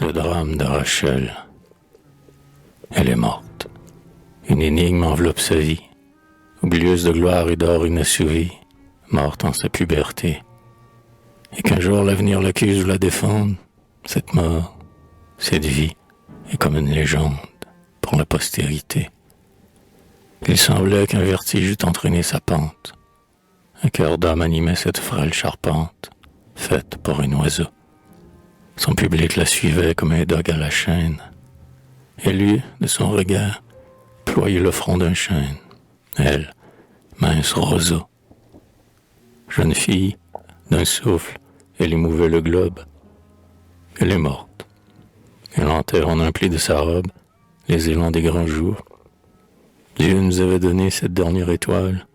Le drame de Rachel. Elle est morte. Une énigme enveloppe sa vie. Oublieuse de gloire et d'or inassouvie, morte en sa puberté. Et qu'un jour l'avenir l'accuse ou la défende, cette mort, cette vie, est comme une légende pour la postérité. Il semblait qu'un vertige eût entraîné sa pente. Un cœur d'homme animait cette frêle charpente, faite pour un oiseau. Son public la suivait comme un dogue à la chaîne. Et lui, de son regard, ployait le front d'un chêne. Elle, mince roseau. Jeune fille, d'un souffle, elle émouvait le globe. Elle est morte. Elle enterre en un pli de sa robe les élans des grands jours. Dieu nous avait donné cette dernière étoile,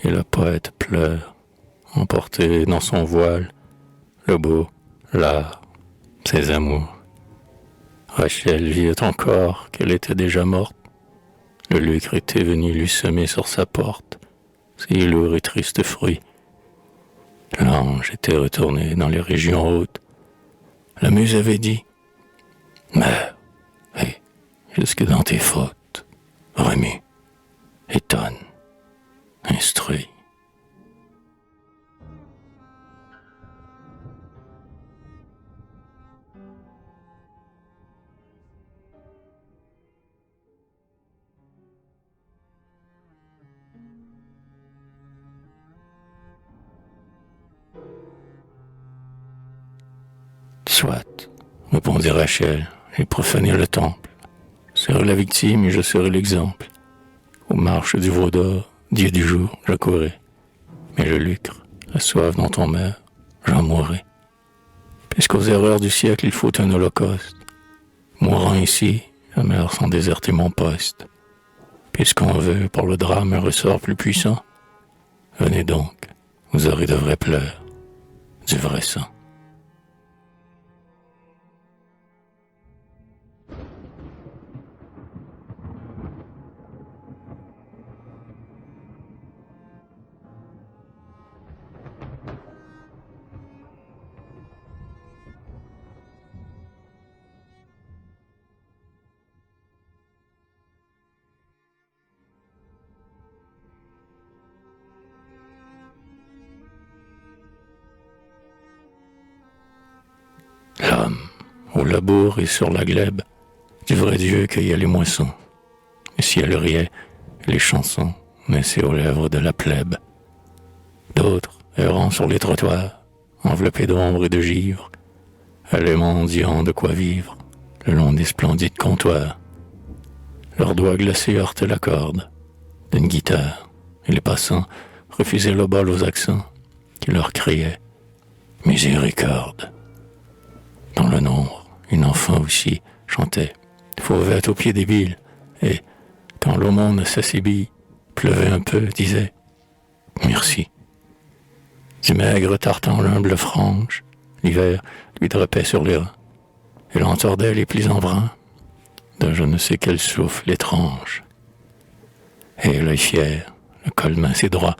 et le poète pleure, emporté dans son voile, le beau, l'art, ses amours. Rachel vivait encore qu'elle était déjà morte. Le lucre était venu lui semer sur sa porte ses lourds et tristes fruits. L'ange était retourné dans les régions hautes. La muse avait dit « Meurs, et jusque dans tes fautes, remue, étonne, instruis. » Soit, répondit Rachel, j'ai profané le temple. Je serai la victime et je serai l'exemple. Aux marches du veau d'or, dieu du jour, j'accourais. Mais le lucre, la soif dont on meurt, j'en mourrai. Puisqu'aux erreurs du siècle il faut un holocauste. Mourant ici, je meurs sans déserter mon poste. Puisqu'on veut pour le drame un ressort plus puissant, venez donc, vous aurez de vrais pleurs, du vrai sang. L'homme, au labour et sur la glèbe, du vrai Dieu cueillait les moissons. Le ciel riait, les chansons naissaient aux lèvres de la plèbe. D'autres, errant sur les trottoirs, enveloppés d'ombre et de givre, allaient mendiant de quoi vivre, le long des splendides comptoirs. Leurs doigts glacés heurtaient la corde d'une guitare, et les passants refusaient le bol aux accents qui leur criaient « Miséricorde ». Dans le nombre, une enfant aussi chantait, fauvette aux pieds débiles, et, quand l'aumône s'assébit, pleuvait un peu, disait « Merci ». Du maigre tartan l'humble frange, l'hiver lui drapait sur les reins. Elle entordait les plis en brun de je ne sais quel souffle étrange. Et l'œil fier, le col mince et droit,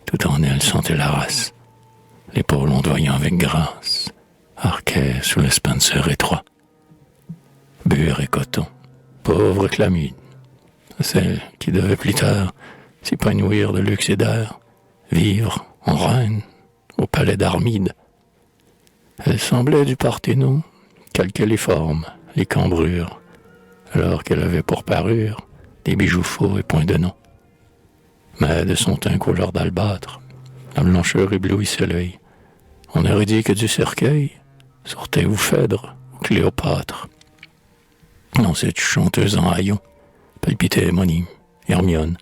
tout en elle sentait la race, l'épaule ondoyant avec grâce, arquait sous le spencer étroit. Bure et coton, pauvre chlamyde, celle qui devait plus tard s'épanouir de luxe et d'air, vivre en reine au palais d'Armide. Elle semblait du Parthénon calquer les formes, les cambrures, alors qu'elle avait pour parure des bijoux faux et point de nom. Mais de son teint couleur d'albâtre, la blancheur éblouissait l'œil. On aurait dit que du cercueil sortait ou Phèdre ou Cléopâtre. Dans cette chanteuse en haillons palpitait Monime, Hermione,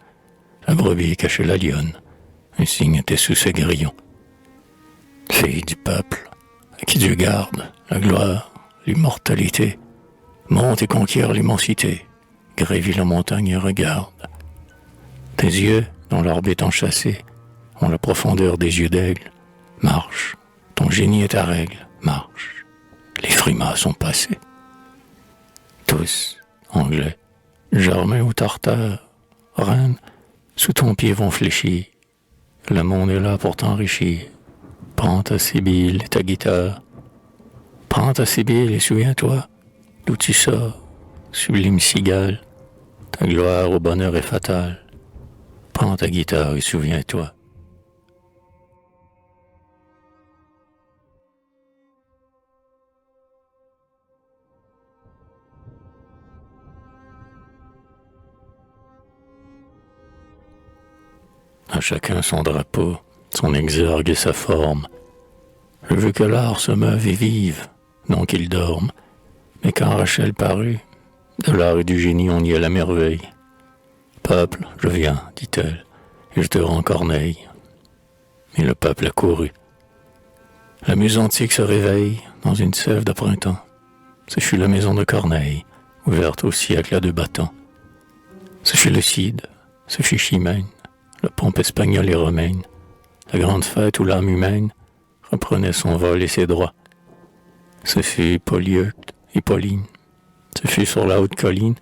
la brebis cachait la lionne. Un signe était sous ses grillons. Fille du peuple, à qui Dieu garde la gloire, l'immortalité, monte et conquiert l'immensité, grévis la montagne et regarde. Tes yeux, dont l'orbe est enchâssé, ont la profondeur des yeux d'aigle. Marche, ton génie est ta règle, marche. Les frimas sont passés. Tous, anglais, germains ou tartares, reine, sous ton pied vont fléchir. Le monde est là pour t'enrichir. Prends ta sibyle et ta guitare. Prends ta Sibylle et souviens-toi d'où tu sors, sublime cigale. Ta gloire au bonheur est fatale. Prends ta guitare et souviens-toi. À chacun son drapeau, son exorgue et sa forme. Je veux que l'art se meuve et vive, non qu'il dorme. Mais quand Rachel parut, de l'art et du génie on y est la merveille. Peuple, je viens, dit-elle, et je te rends Corneille. Et le peuple a couru. La muse antique se réveille dans une sève de printemps. Ce fut la maison de Corneille, ouverte au siècle à deux battants. Ce fut le Cid, ce fut Chimène, la pompe espagnole et romaine, la grande fête où l'âme humaine reprenait son vol et ses droits. Ce fut Polyeucte et Pauline, ce fut sur la haute colline,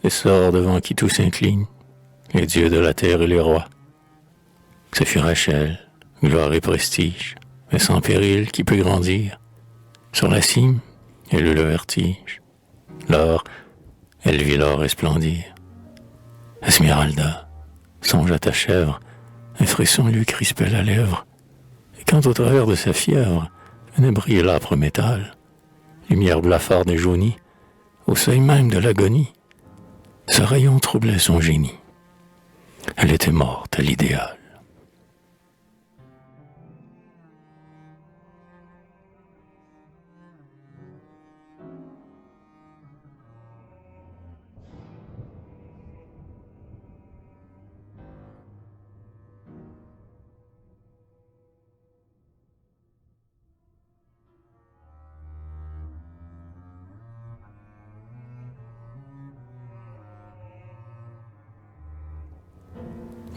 l'essor devant qui tout s'incline, les dieux de la terre et les rois. Ce fut Rachel, gloire et prestige, mais sans péril qui peut grandir. Sur la cime, elle eut le vertige. L'or, elle vit l'or resplendir. Esmeralda, songe à ta chèvre, un frisson lui crispait la lèvre. Et quand au travers de sa fièvre, venait briller l'âpre métal, lumière blafarde et jaunie, au seuil même de l'agonie, ce rayon troublait son génie. Elle était morte à l'idéal.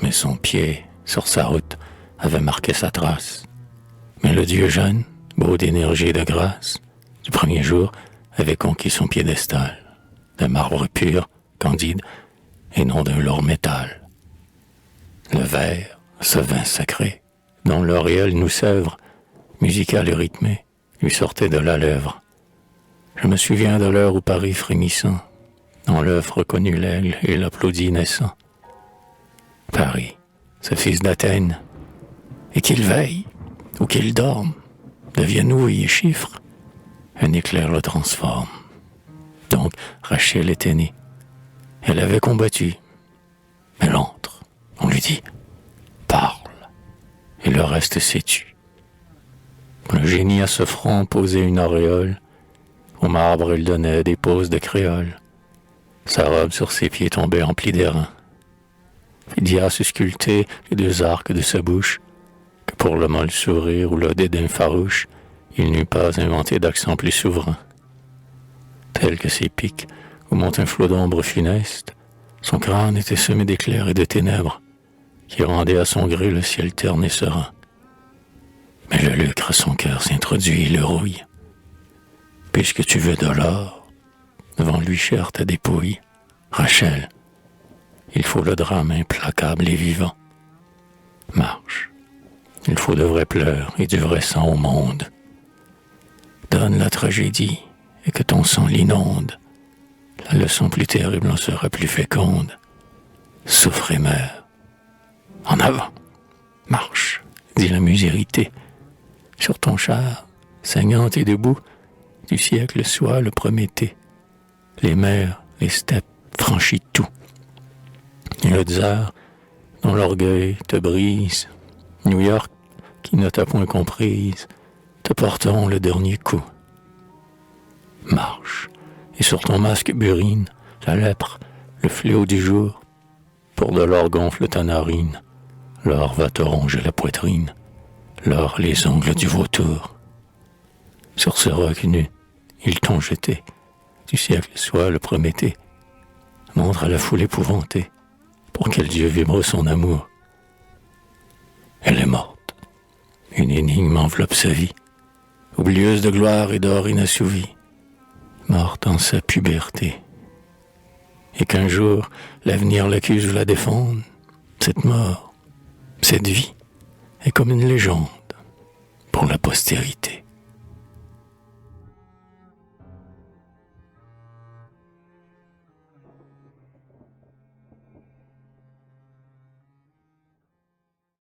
Mais son pied, sur sa route, avait marqué sa trace. Mais le Dieu jeune, beau d'énergie et de grâce, du premier jour, avait conquis son piédestal, d'un marbre pur, candide, et non d'un lourd métal. Le verre, ce vin sacré, dont l'auréole nous sèvre, musical et rythmé, lui sortait de la lèvre. Je me souviens de l'heure où Paris frémissant, dans l'œuf reconnut l'aigle et l'applaudit naissant. Paris, ce fils d'Athènes, et qu'il veille ou qu'il dorme, devienne ouïe et chiffre, un éclair le transforme. Donc Rachel était née. Elle avait combattu. Elle entre. On lui dit « Parle », et le reste s'est tu. Le génie à ce front posait une auréole. Au marbre elle donnait des poses de créole. Sa robe sur ses pieds tombait emplie d'airain. Phidias eût sculpté les deux arcs de sa bouche, que pour le molle sourire ou le dédain farouche, il n'eût pas inventé d'accent plus souverain. Tel que ses pics, où monte un flot d'ombre funeste, son crâne était semé d'éclairs et de ténèbres, qui rendaient à son gré le ciel terne et serein. Mais le lucre à son cœur s'introduit et le rouille. Puisque tu veux de l'or, devant lui chère ta dépouille, Rachel, il faut le drame implacable et vivant. Marche, il faut de vrais pleurs et du vrai sang au monde. Donne la tragédie et que ton sang l'inonde. La leçon plus terrible en sera plus féconde. Souffre et meurs. En avant, marche, dit la muse irritée. Sur ton char, saignante et debout, du siècle soit le Prométhée. Les mers, les steppes, franchis tout. Et le tsar, dont l'orgueil te brise, New York, qui ne t'a point comprise, te porteront le dernier coup. Marche, et sur ton masque burine, la lèpre, le fléau du jour, pour de l'or gonfle ta narine, l'or va te ronger la poitrine, l'or les ongles du vautour. Sur ce roc nu, ils t'ont jeté, du siècle soit le Prométhée, montre à la foule épouvantée, pour quel Dieu vibre son amour. Elle est morte. Une énigme enveloppe sa vie, oublieuse de gloire et d'or inassouvi, morte en sa puberté. Et qu'un jour, l'avenir l'accuse ou la défende, cette mort, cette vie, est comme une légende pour la postérité.